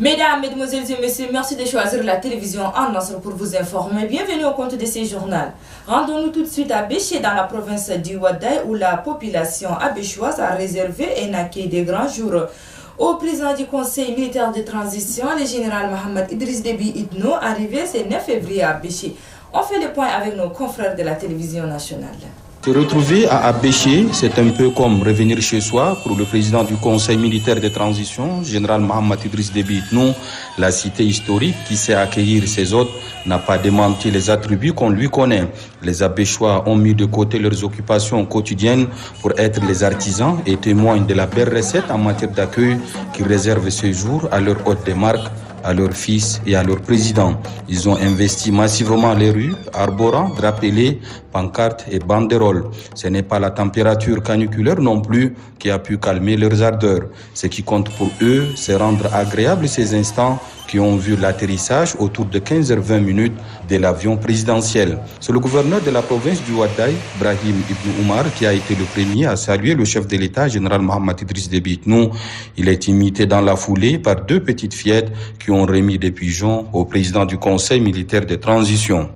Mesdames, Mesdemoiselles et Messieurs, merci de choisir la télévision en Nasr pour vous informer. Bienvenue au compte de ces journaux. Rendons-nous tout de suite à Béché dans la province du Ouaddaï où la population abéchoise a réservé un accueil de grands jours au président du Conseil militaire de transition, le général Mohamed Idriss Déby Itno, arrivé ce 9 février à Béché. On fait le point avec nos confrères de la télévision nationale. Se retrouver à Abéché, c'est un peu comme revenir chez soi pour le président du Conseil militaire de transition, général Mohamed Idriss Déby Itno. La cité historique qui sait accueillir ses hôtes n'a pas démenti les attributs qu'on lui connaît. Les Abéchois ont mis de côté leurs occupations quotidiennes pour être les artisans et témoignent de la belle recette en matière d'accueil qui réserve ce jour à leurs hôtes de marque, à leurs fils et à leur président. Ils ont investi massivement les rues, arborant, drapelés, pancartes et banderoles. Ce n'est pas la température caniculaire non plus qui a pu calmer leurs ardeurs. Ce qui compte pour eux, c'est rendre agréables ces instants qui ont vu l'atterrissage autour de 15h20 de l'avion présidentiel. C'est le gouverneur de la province du Ouaddaï, Brahim Ibn Oumar, qui a été le premier à saluer le chef de l'État, général Mohamed Idriss Déby Itno. Il est imité dans la foulée par deux petites fillettes qui ont remis des pigeons au président du Conseil militaire de transition.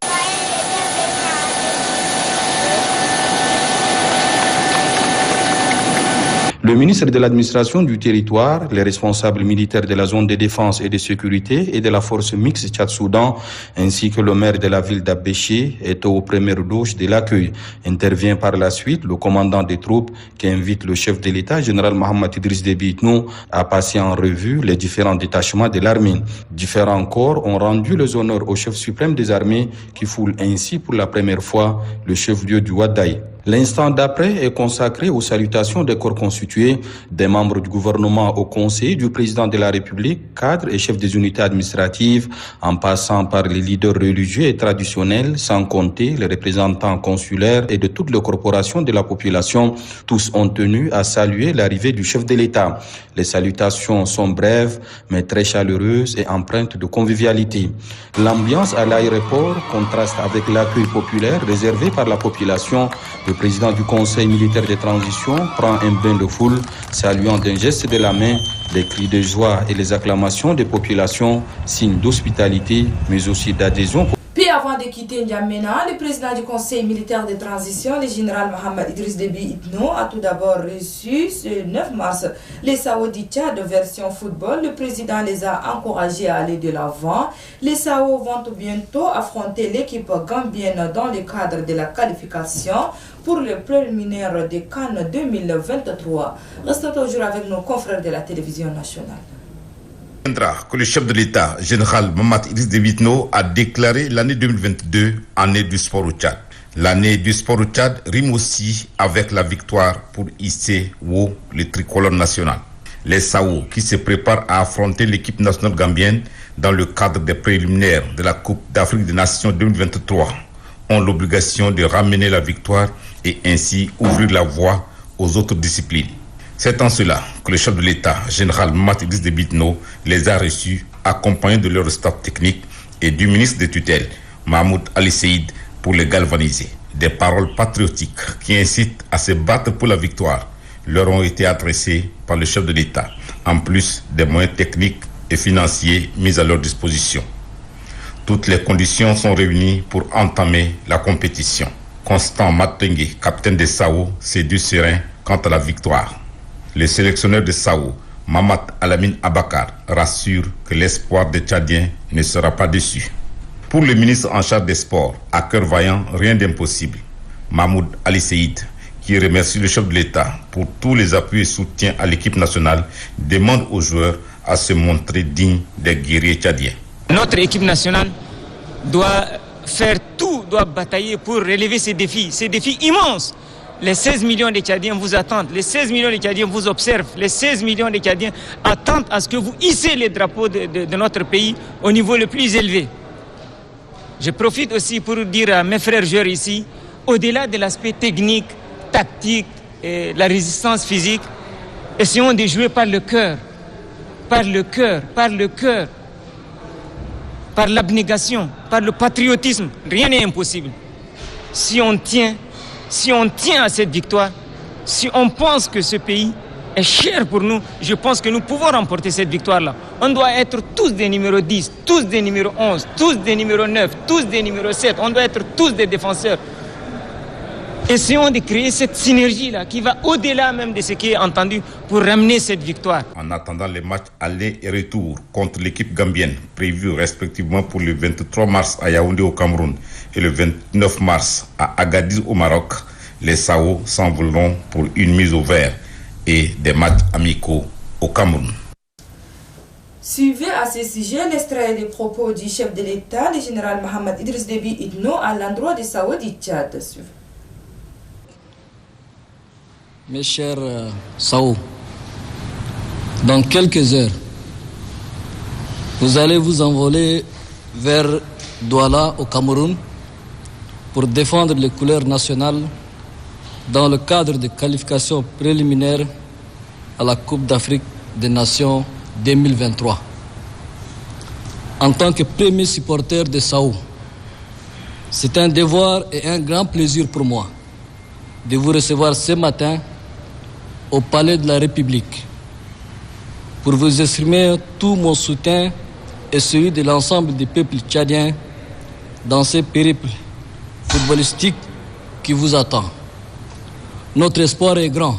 Le ministre de l'administration du territoire, les responsables militaires de la zone de défense et de sécurité et de la force mixte Tchad-Soudan, ainsi que le maire de la ville d'Abéché étaient aux premières loges de l'accueil. Intervient par la suite le commandant des troupes qui invite le chef de l'État, général Mohamed Idriss Déby Itno, à passer en revue les différents détachements de l'armée. Différents corps ont rendu les honneurs au chef suprême des armées qui foule ainsi pour la première fois le chef-lieu du Ouaddaï. L'instant d'après est consacré aux salutations des corps constitués, des membres du gouvernement au conseil du président de la République, cadres et chefs des unités administratives, en passant par les leaders religieux et traditionnels, sans compter les représentants consulaires et de toutes les corporations de la population. Tous ont tenu à saluer l'arrivée du chef de l'État. Les salutations sont brèves, mais très chaleureuses et empreintes de convivialité. L'ambiance à l'aéroport contraste avec l'accueil populaire réservé par la population. Le président du Conseil militaire de transition prend un bain de foule, saluant d'un geste de la main les cris de joie et les acclamations des populations, signe d'hospitalité, mais aussi d'adhésion. Puis avant de quitter N'Djamena, le président du Conseil militaire de transition, le général Mohamed Idriss Déby Itno, a tout d'abord reçu ce 9 mars les Saoudiens de version football. Le président les a encouragés à aller de l'avant. Les Sao vont bientôt affronter l'équipe gambienne dans le cadre de la qualification pour le préliminaire de Cannes 2023. Restons toujours avec nos confrères de la télévision nationale. Que le chef de l'État, général Mohamed Idriss Déby Itno, a déclaré l'année 2022 année du sport au Tchad. L'année du sport au Tchad rime aussi avec la victoire pour hisser haut le tricolore national. Les Sao, qui se préparent à affronter l'équipe nationale gambienne dans le cadre des préliminaires de la Coupe d'Afrique des Nations 2023, ont l'obligation de ramener la victoire et ainsi ouvrir la voie aux autres disciplines. C'est en cela que le chef de l'État, général Mohamed Idriss Déby Itno, les a reçus, accompagnés de leur staff technique et du ministre de tutelle, Mahmoud Ali Seïd, pour les galvaniser. Des paroles patriotiques qui incitent à se battre pour la victoire leur ont été adressées par le chef de l'État, en plus des moyens techniques et financiers mis à leur disposition. Toutes les conditions sont réunies pour entamer la compétition. Constant Matengue, capitaine des Sao, s'est dit serein quant à la victoire. Le sélectionneur de Sao, Mamad Alamine Abakar, rassure que l'espoir des Tchadiens ne sera pas déçu. Pour le ministre en charge des sports, à cœur vaillant, rien d'impossible. Mahmoud Ali Seïd, qui remercie le chef de l'État pour tous les appuis et soutiens à l'équipe nationale, demande aux joueurs à se montrer dignes des guerriers tchadiens. Notre équipe nationale doit faire tout, doit batailler pour relever ces défis immenses. Les 16 millions de Tchadiens vous attendent, les 16 millions de Tchadiens vous observent, les 16 millions de Tchadiens attendent à ce que vous hissez les drapeaux de notre pays au niveau le plus élevé. Je profite aussi pour dire à mes frères joueurs ici, au-delà de l'aspect technique, tactique et la résistance physique, essayons de jouer par le cœur, par l'abnégation, par le patriotisme. Rien n'est impossible. Si on tient à cette victoire, si on pense que ce pays est cher pour nous, je pense que nous pouvons remporter cette victoire-là. On doit être tous des numéros 10, tous des numéros 11, tous des numéros 9, tous des numéros 7. On doit être tous des défenseurs. Essayons de créer cette synergie-là qui va au-delà même de ce qui est entendu pour ramener cette victoire. En attendant les matchs aller et retour contre l'équipe gambienne, prévus respectivement pour le 23 mars à Yaoundé au Cameroun et le 29 mars à Agadir au Maroc, les Sao s'envoleront pour une mise au vert et des matchs amicaux au Cameroun. Suivez à ce sujet l'extrait des propos du chef de l'État, le général Mohamed Idriss Déby Itno, à l'endroit des Sao du Tchad. Mes chers Sao, dans quelques heures, vous allez vous envoler vers Douala au Cameroun pour défendre les couleurs nationales dans le cadre de qualifications préliminaires à la Coupe d'Afrique des Nations 2023. En tant que premier supporter de Sao, c'est un devoir et un grand plaisir pour moi de vous recevoir ce matin au Palais de la République pour vous exprimer tout mon soutien et celui de l'ensemble des peuples tchadiens dans ce périple footballistique qui vous attend. Notre espoir est grand.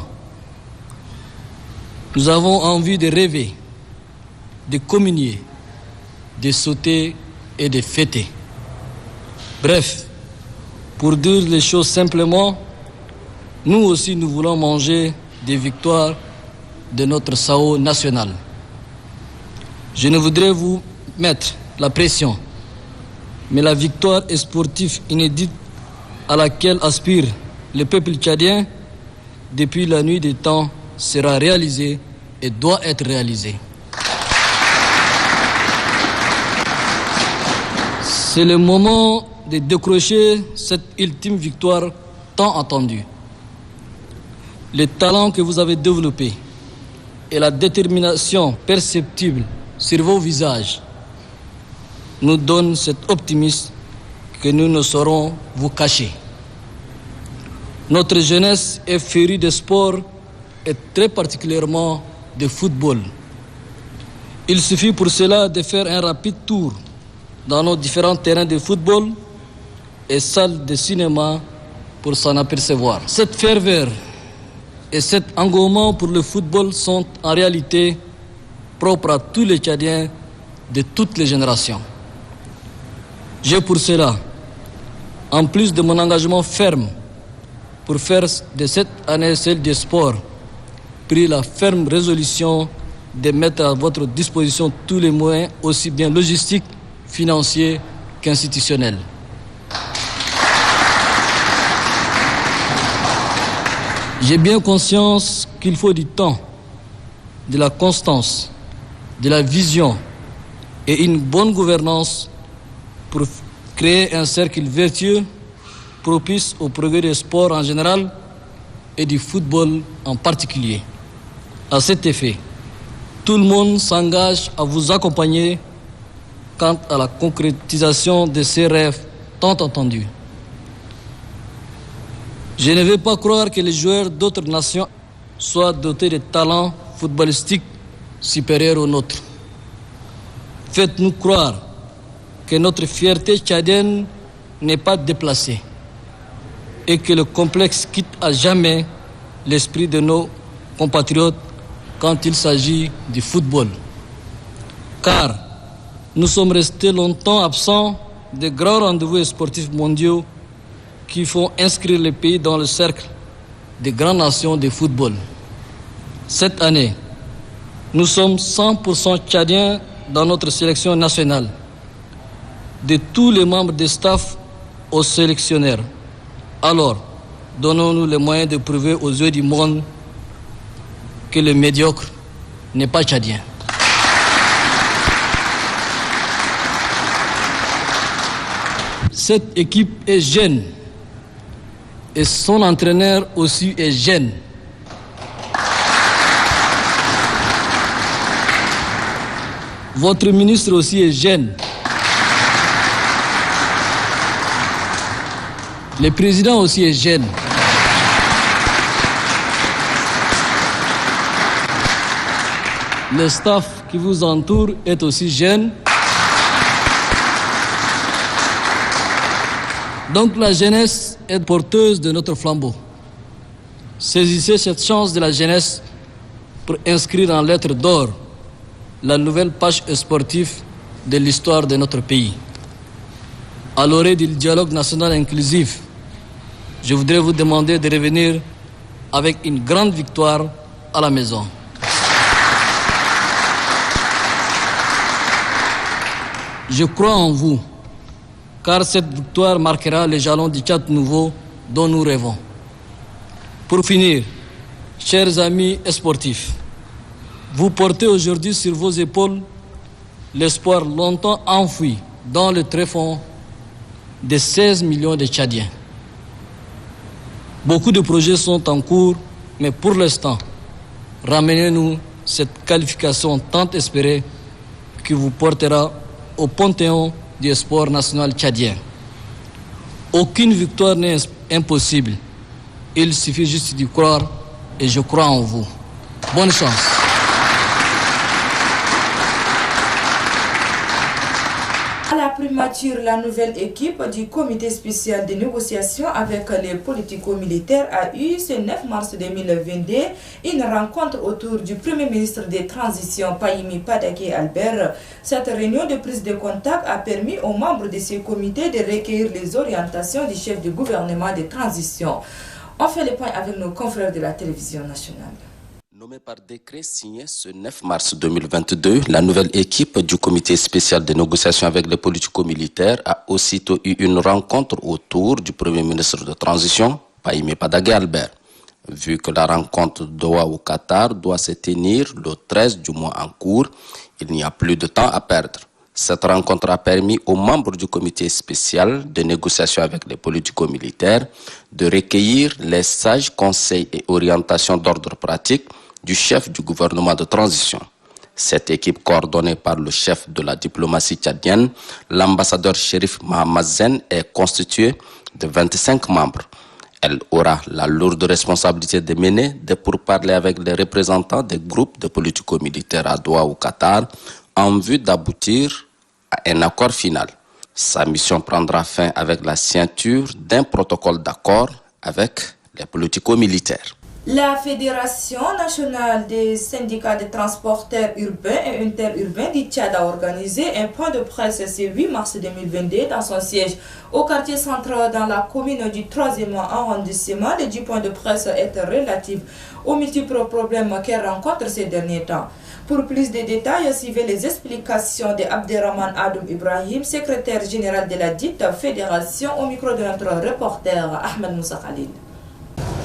Nous avons envie de rêver, de communier, de sauter et de fêter. Bref, pour dire les choses simplement, nous aussi nous voulons manger des victoires de notre Sao national. Je ne voudrais vous mettre la pression, mais la victoire sportive inédite à laquelle aspire le peuple tchadien depuis la nuit des temps sera réalisée et doit être réalisée. C'est le moment de décrocher cette ultime victoire tant attendue. Le talent que vous avez développé et la détermination perceptible sur vos visages nous donnent cet optimisme que nous ne saurons vous cacher. Notre jeunesse est férue de sport et très particulièrement de football. Il suffit pour cela de faire un rapide tour dans nos différents terrains de football et salles de cinéma pour s'en apercevoir. Cette ferveur et cet engouement pour le football sont en réalité propres à tous les Tchadiens de toutes les générations. J'ai pour cela, en plus de mon engagement ferme pour faire de cette année celle des sports, pris la ferme résolution de mettre à votre disposition tous les moyens, aussi bien logistiques, financiers qu'institutionnels. J'ai bien conscience qu'il faut du temps, de la constance, de la vision et une bonne gouvernance pour créer un cercle vertueux propice au progrès des sports en général et du football en particulier. À cet effet, tout le monde s'engage à vous accompagner quant à la concrétisation de ces rêves tant entendus. Je ne veux pas croire que les joueurs d'autres nations soient dotés de talents footballistiques supérieurs aux nôtres. Faites-nous croire que notre fierté tchadienne n'est pas déplacée et que le complexe quitte à jamais l'esprit de nos compatriotes quand il s'agit du football. Car nous sommes restés longtemps absents des grands rendez-vous sportifs mondiaux qui font inscrire le pays dans le cercle des grandes nations de football. Cette année, nous sommes 100% tchadiens dans notre sélection nationale, de tous les membres du staff aux sélectionneurs. Alors, donnons-nous les moyens de prouver aux yeux du monde que le médiocre n'est pas tchadien. Cette équipe est jeune et son entraîneur aussi est jeune. Votre ministre aussi est jeune. Le président aussi est jeune. Le staff qui vous entoure est aussi jeune. Donc la jeunesse est porteuse de notre flambeau. Saisissez cette chance de la jeunesse pour inscrire en lettres d'or la nouvelle page sportive de l'histoire de notre pays. À l'orée du dialogue national inclusif, je voudrais vous demander de revenir avec une grande victoire à la maison. Je crois en vous, car cette victoire marquera les jalons du Tchad nouveau dont nous rêvons. Pour finir, chers amis sportifs, vous portez aujourd'hui sur vos épaules l'espoir longtemps enfoui dans le tréfonds de 16 millions de Tchadiens. Beaucoup de projets sont en cours, mais pour l'instant, ramenez-nous cette qualification tant espérée qui vous portera au panthéon du sport national tchadien. Aucune victoire n'est impossible. Il suffit juste d'y croire et je crois en vous. Bonne chance. À la primature, la nouvelle équipe du comité spécial de négociation avec les politico-militaires a eu ce 9 mars 2022 une rencontre autour du Premier ministre des Transitions, Pahimi Padaké Albert. Cette réunion de prise de contact a permis aux membres de ce comité de recueillir les orientations du chef du gouvernement de transition. On fait le point avec nos confrères de la télévision nationale. Nommée par décret signé ce 9 mars 2022, la nouvelle équipe du comité spécial de négociation avec les politico-militaires a aussitôt eu une rencontre autour du Premier ministre de transition, Pahimi Padaké Albert. Vu que la rencontre Doha au Qatar doit se tenir le 13 du mois en cours, il n'y a plus de temps à perdre. Cette rencontre a permis aux membres du comité spécial de négociation avec les politico-militaires de recueillir les sages conseils et orientations d'ordre pratique du chef du gouvernement de transition. Cette équipe coordonnée par le chef de la diplomatie tchadienne, l'ambassadeur Chérif Mahamad Zen, est constituée de 25 membres. Elle aura la lourde responsabilité de mener des pourparlers avec les représentants des groupes de politico-militaires à Doha au Qatar en vue d'aboutir à un accord final. Sa mission prendra fin avec la signature d'un protocole d'accord avec les politico-militaires. La Fédération nationale des syndicats de transporteurs urbains et interurbains du Tchad a organisé un point de presse ce 8 mars 2022 dans son siège au quartier central dans la commune du 3e arrondissement. Le du point de presse est relatif aux multiples problèmes qu'elle rencontre ces derniers temps. Pour plus de détails, suivez les explications de Abderrahman Adoum Ibrahim, secrétaire général de la dite fédération, au micro de notre reporter Ahmed Moussa Khalil.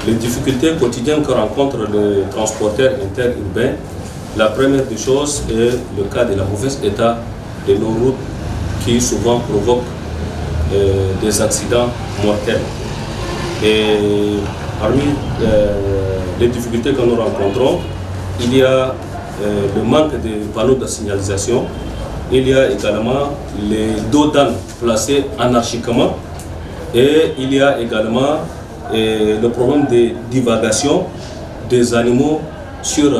Les difficultés quotidiennes que rencontrent les transporteurs interurbains, la première des choses est le cas de la mauvaise état de nos routes qui souvent provoquent des accidents mortels. Et parmi les difficultés que nous rencontrons, il y a le manque de panneaux de signalisation, il y a également les dos d'âne placés anarchiquement et il y a également le problème de divagation des animaux sur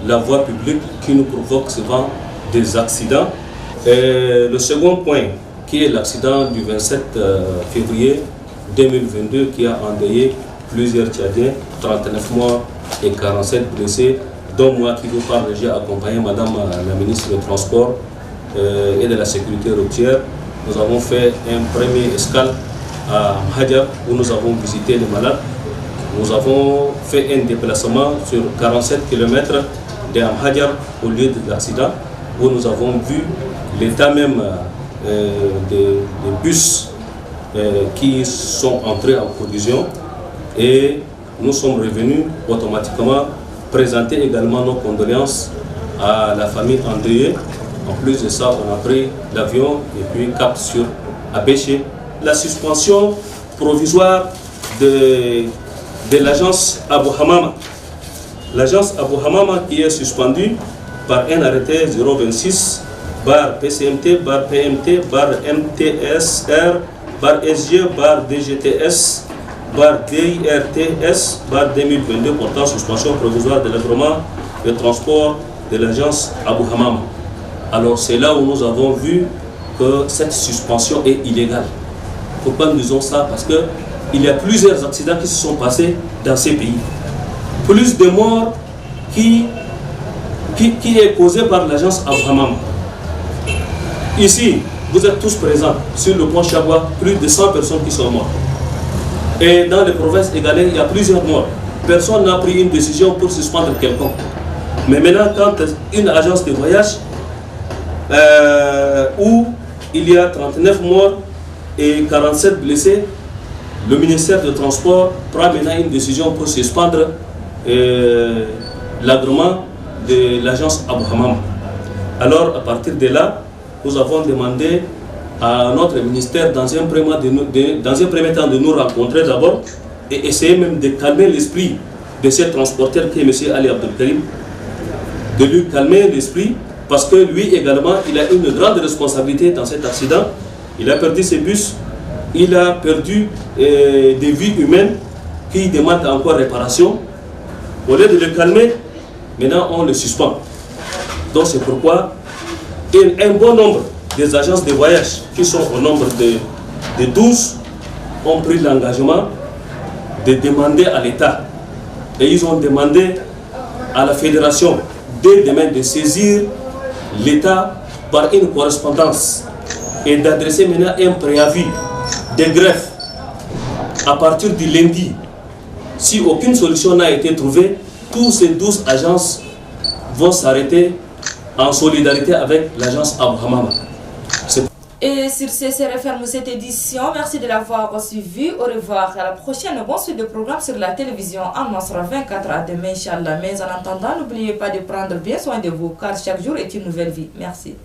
la voie publique qui nous provoque souvent des accidents. Et le second point, qui est l'accident du 27 février 2022 qui a endeuillé plusieurs Tchadiens, 39 morts et 47 blessés, dont moi qui vous parle, j'ai accompagné Madame la ministre des Transports et de la Sécurité routière. Nous avons fait un premier escale à Hadjar où nous avons visité les malades. Nous avons fait un déplacement sur 47 km de Hadjar au lieu de l'accident où nous avons vu l'état même des bus qui sont entrés en collision et nous sommes revenus automatiquement présenter également nos condoléances à la famille endeuillée. En plus de ça, on a pris l'avion et puis cap sur Abéché. La suspension provisoire de l'agence Abou Hamama. L'agence Abou Hamama qui est suspendue par un arrêté 026 bar PCMT, bar PMT, bar MTSR, bar SG, bar DGTS, bar DIRTS, bar 2022 portant suspension provisoire de l'agrément de transport de l'agence Abu Hamama. Alors c'est là où nous avons vu que cette suspension est illégale. Pourquoi nous disons ça? Parce qu'il y a plusieurs accidents qui se sont passés dans ces pays. Plus de morts qui est causé par l'agence Abu Hamama. Ici, vous êtes tous présents sur le pont Chagua, plus de 100 personnes qui sont mortes. Et dans les provinces égalées, il y a plusieurs morts. Personne n'a pris une décision pour suspendre quelqu'un. Mais maintenant, quand une agence de voyage où il y a 39 morts et 47 blessés, le ministère des Transports prend maintenant une décision pour suspendre l'agrément de l'agence Abu Hamama. Alors, à partir de là, nous avons demandé à notre ministère, dans un premier temps, de nous rencontrer d'abord et essayer même de calmer l'esprit de ce transporteur qui est M. Ali Abdelkarim, de lui calmer l'esprit, parce que lui également, il a une grande responsabilité dans cet accident. Il a perdu ses bus, il a perdu des vies humaines qui demandent encore réparation. Au lieu de le calmer, maintenant on le suspend. Donc c'est pourquoi un bon nombre des agences de voyage, qui sont au nombre de 12, ont pris l'engagement de demander à l'État, et ils ont demandé à la fédération dès demain de saisir l'État par une correspondance et d'adresser maintenant un préavis de greffe à partir du lundi. Si aucune solution n'a été trouvée, tous ces 12 agences vont s'arrêter en solidarité avec l'agence Abu Hamama. Et sur ce, c'est referme cette édition. Merci de l'avoir suivi. Au revoir. À la prochaine. Bon suite de programme sur la télévision. En sera 24 à demain, Inch'Allah. Mais en attendant, n'oubliez pas de prendre bien soin de vous, car chaque jour est une nouvelle vie. Merci.